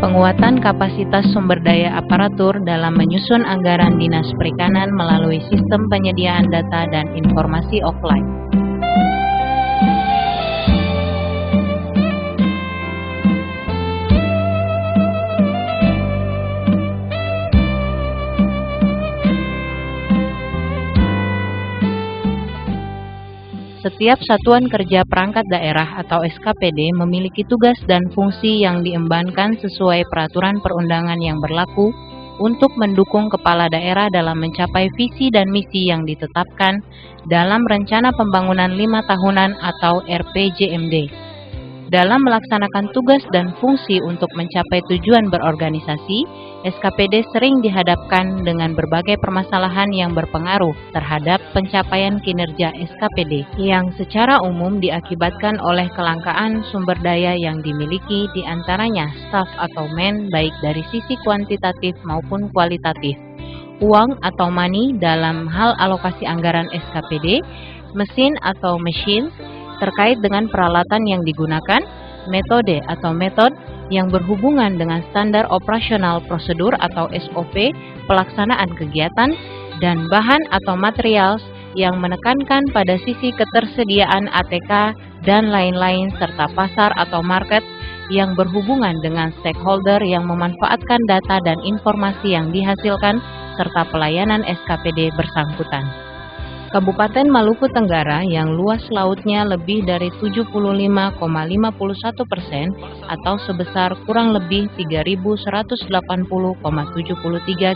penguatan kapasitas sumber daya aparatur dalam menyusun anggaran Dinas Perikanan melalui sistem penyediaan data dan informasi offline. Setiap Satuan Kerja Perangkat Daerah atau SKPD memiliki tugas dan fungsi yang diembankan sesuai peraturan perundangan yang berlaku untuk mendukung kepala daerah dalam mencapai visi dan misi yang ditetapkan dalam Rencana Pembangunan 5 Tahunan atau RPJMD. Dalam melaksanakan tugas dan fungsi untuk mencapai tujuan berorganisasi, SKPD sering dihadapkan dengan berbagai permasalahan yang berpengaruh terhadap pencapaian kinerja SKPD, yang secara umum diakibatkan oleh kelangkaan sumber daya yang dimiliki, diantaranya staf atau men baik dari sisi kuantitatif maupun kualitatif, uang atau money dalam hal alokasi anggaran SKPD, mesin atau machine, terkait dengan peralatan yang digunakan, metode atau metode yang berhubungan dengan standar operasional prosedur atau SOP pelaksanaan kegiatan, dan bahan atau materials yang menekankan pada sisi ketersediaan ATK dan lain-lain, serta pasar atau market yang berhubungan dengan stakeholder yang memanfaatkan data dan informasi yang dihasilkan serta pelayanan SKPD bersangkutan. Kabupaten Maluku Tenggara yang luas lautnya lebih dari 75,51% atau sebesar kurang lebih 3.180,73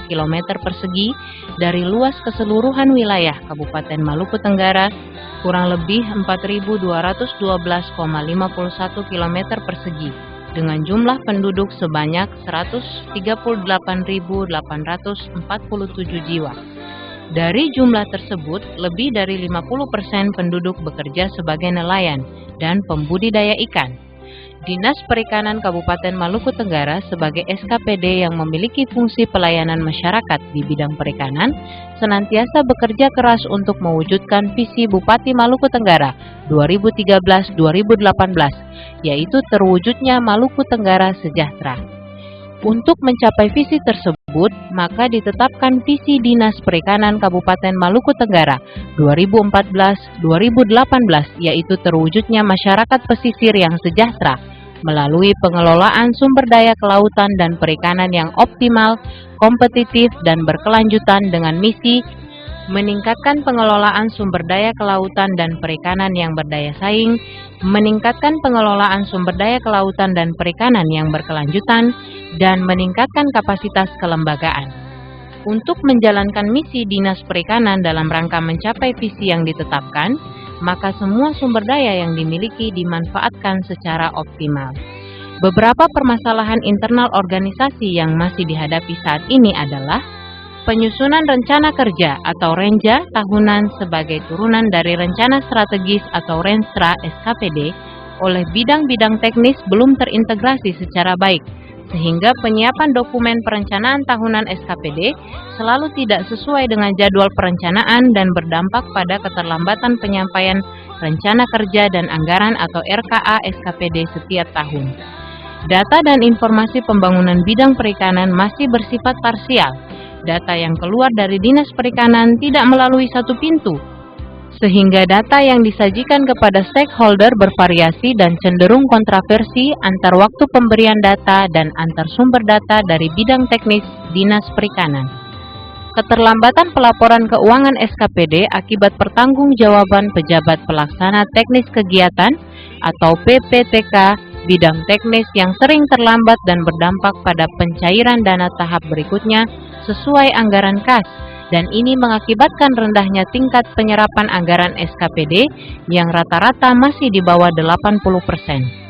km persegi dari luas keseluruhan wilayah Kabupaten Maluku Tenggara, kurang lebih 4.212,51 km persegi, dengan jumlah penduduk sebanyak 138.847 jiwa. Dari jumlah tersebut, lebih dari 50% penduduk bekerja sebagai nelayan dan pembudidaya ikan. Dinas Perikanan Kabupaten Maluku Tenggara sebagai SKPD yang memiliki fungsi pelayanan masyarakat di bidang perikanan, senantiasa bekerja keras untuk mewujudkan visi Bupati Maluku Tenggara 2013-2018, yaitu terwujudnya Maluku Tenggara sejahtera. Untuk mencapai visi tersebut, maka ditetapkan visi Dinas Perikanan Kabupaten Maluku Tenggara 2014-2018, yaitu terwujudnya masyarakat pesisir yang sejahtera melalui pengelolaan sumber daya kelautan dan perikanan yang optimal, kompetitif, dan berkelanjutan dengan misi meningkatkan pengelolaan sumber daya kelautan dan perikanan yang berdaya saing, meningkatkan pengelolaan sumber daya kelautan dan perikanan yang berkelanjutan, dan meningkatkan kapasitas kelembagaan. Untuk menjalankan misi Dinas Perikanan dalam rangka mencapai visi yang ditetapkan, maka semua sumber daya yang dimiliki dimanfaatkan secara optimal. Beberapa permasalahan internal organisasi yang masih dihadapi saat ini adalah penyusunan rencana kerja atau renja tahunan sebagai turunan dari rencana strategis atau renstra SKPD oleh bidang-bidang teknis belum terintegrasi secara baik, sehingga penyiapan dokumen perencanaan tahunan SKPD selalu tidak sesuai dengan jadwal perencanaan dan berdampak pada keterlambatan penyampaian rencana kerja dan anggaran atau RKA SKPD setiap tahun. Data dan informasi pembangunan bidang perikanan masih bersifat parsial. Data yang keluar dari Dinas Perikanan tidak melalui satu pintu, sehingga data yang disajikan kepada stakeholder bervariasi dan cenderung kontroversi antar waktu pemberian data dan antar sumber data dari bidang teknis Dinas Perikanan. Keterlambatan pelaporan keuangan SKPD akibat pertanggungjawaban pejabat pelaksana teknis kegiatan atau PPTK bidang teknis yang sering terlambat dan berdampak pada pencairan dana tahap berikutnya sesuai anggaran kas, dan ini mengakibatkan rendahnya tingkat penyerapan anggaran SKPD yang rata-rata masih di bawah 80%.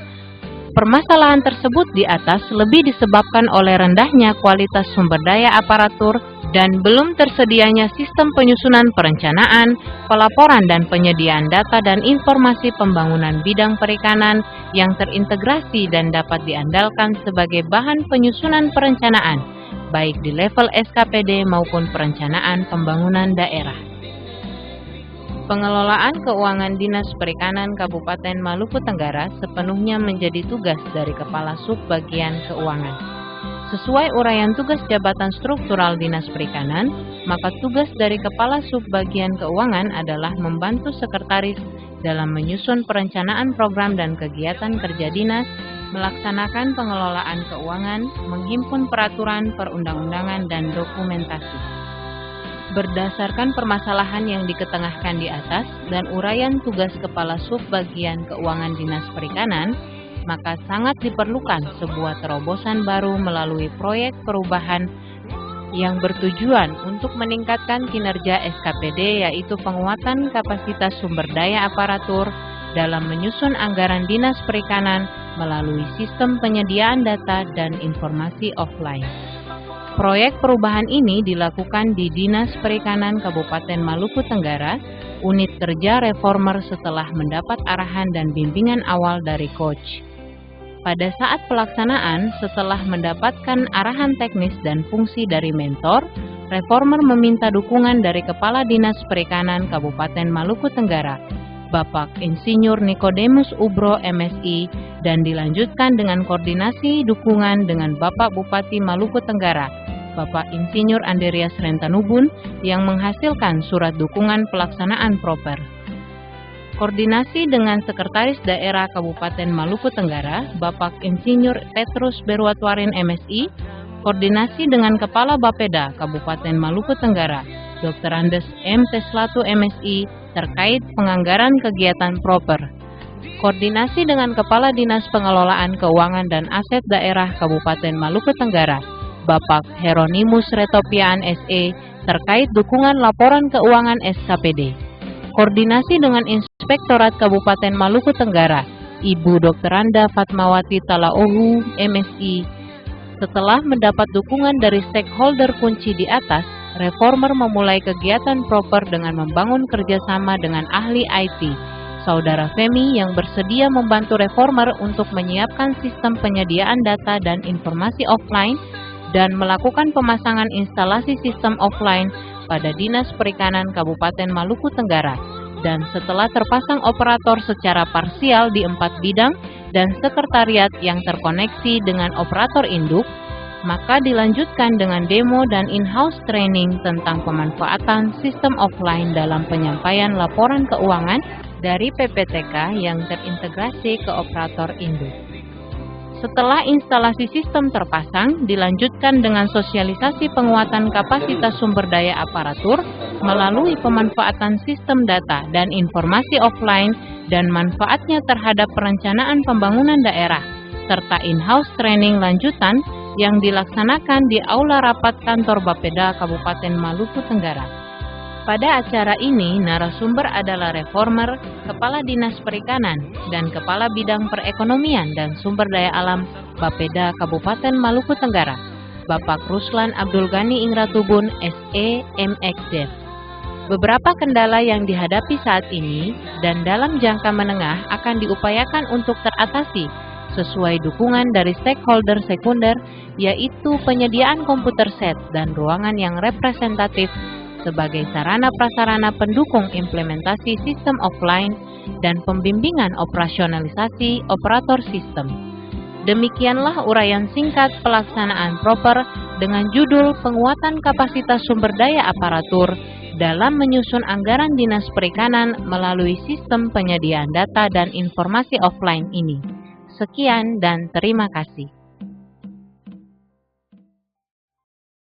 Permasalahan tersebut di atas lebih disebabkan oleh rendahnya kualitas sumber daya aparatur dan belum tersedianya sistem penyusunan perencanaan, pelaporan dan penyediaan data dan informasi pembangunan bidang perikanan yang terintegrasi dan dapat diandalkan sebagai bahan penyusunan perencanaan, baik di level SKPD maupun perencanaan pembangunan daerah. Pengelolaan keuangan Dinas Perikanan Kabupaten Maluku Tenggara sepenuhnya menjadi tugas dari Kepala Subbagian Keuangan. Sesuai uraian tugas jabatan struktural Dinas Perikanan, maka tugas dari Kepala Subbagian Keuangan adalah membantu sekretaris dalam menyusun perencanaan program dan kegiatan kerja dinas, melaksanakan pengelolaan keuangan, menghimpun peraturan perundang-undangan dan dokumentasi. Berdasarkan permasalahan yang diketengahkan di atas dan uraian tugas Kepala Subbagian Keuangan Dinas Perikanan, maka sangat diperlukan sebuah terobosan baru melalui proyek perubahan yang bertujuan untuk meningkatkan kinerja SKPD, yaitu penguatan kapasitas sumber daya aparatur dalam menyusun anggaran Dinas Perikanan melalui sistem penyediaan data dan informasi offline. Proyek perubahan ini dilakukan di Dinas Perikanan Kabupaten Maluku Tenggara, unit kerja reformer setelah mendapat arahan dan bimbingan awal dari coach. Pada saat pelaksanaan, setelah mendapatkan arahan teknis dan fungsi dari mentor, reformer meminta dukungan dari Kepala Dinas Perikanan Kabupaten Maluku Tenggara, Bapak Insinyur Nikodemus Ubro MSI, dan dilanjutkan dengan koordinasi dukungan dengan Bapak Bupati Maluku Tenggara, Bapak Insinyur Andreas Rentanubun, yang menghasilkan surat dukungan pelaksanaan proper. Koordinasi dengan Sekretaris Daerah Kabupaten Maluku Tenggara, Bapak Insinyur Petrus Berwatwarin MSI, koordinasi dengan Kepala Bapeda Kabupaten Maluku Tenggara, Dr. Andes M. Teslatu MSI, terkait penganggaran kegiatan proper. Koordinasi dengan Kepala Dinas Pengelolaan Keuangan dan Aset Daerah Kabupaten Maluku Tenggara, Bapak Heronimus Retopian SE, terkait dukungan laporan keuangan SKPD. Koordinasi dengan Inspektorat Kabupaten Maluku Tenggara, Ibu Dr. Anda Fatmawati Talaohu, MSI. Setelah mendapat dukungan dari stakeholder kunci di atas, reformer memulai kegiatan proper dengan membangun kerjasama dengan ahli IT, Saudara Femi, yang bersedia membantu reformer untuk menyiapkan sistem penyediaan data dan informasi offline dan melakukan pemasangan instalasi sistem offline pada Dinas Perikanan Kabupaten Maluku Tenggara, dan setelah terpasang operator secara parsial di 4 bidang dan sekretariat yang terkoneksi dengan operator induk, maka dilanjutkan dengan demo dan in-house training tentang pemanfaatan sistem offline dalam penyampaian laporan keuangan dari PPTK yang terintegrasi ke operator induk. Setelah instalasi sistem terpasang, dilanjutkan dengan sosialisasi penguatan kapasitas sumber daya aparatur melalui pemanfaatan sistem data dan informasi offline dan manfaatnya terhadap perencanaan pembangunan daerah, serta in-house training lanjutan yang dilaksanakan di Aula Rapat Kantor Bapeda Kabupaten Maluku Tenggara. Pada acara ini, narasumber adalah reformer, Kepala Dinas Perikanan, dan Kepala Bidang Perekonomian dan Sumber Daya Alam Bapeda Kabupaten Maluku Tenggara, Bapak Ruslan Abdul Ghani Ingratubun, SE, MXZ. Beberapa kendala yang dihadapi saat ini dan dalam jangka menengah akan diupayakan untuk teratasi sesuai dukungan dari stakeholder sekunder, yaitu penyediaan komputer set dan ruangan yang representatif sebagai sarana-prasarana pendukung implementasi sistem offline dan pembimbingan operasionalisasi operator sistem. Demikianlah uraian singkat pelaksanaan proper dengan judul Penguatan Kapasitas Sumber Daya Aparatur dalam menyusun anggaran Dinas Perikanan melalui sistem penyediaan data dan informasi offline ini. Sekian dan terima kasih.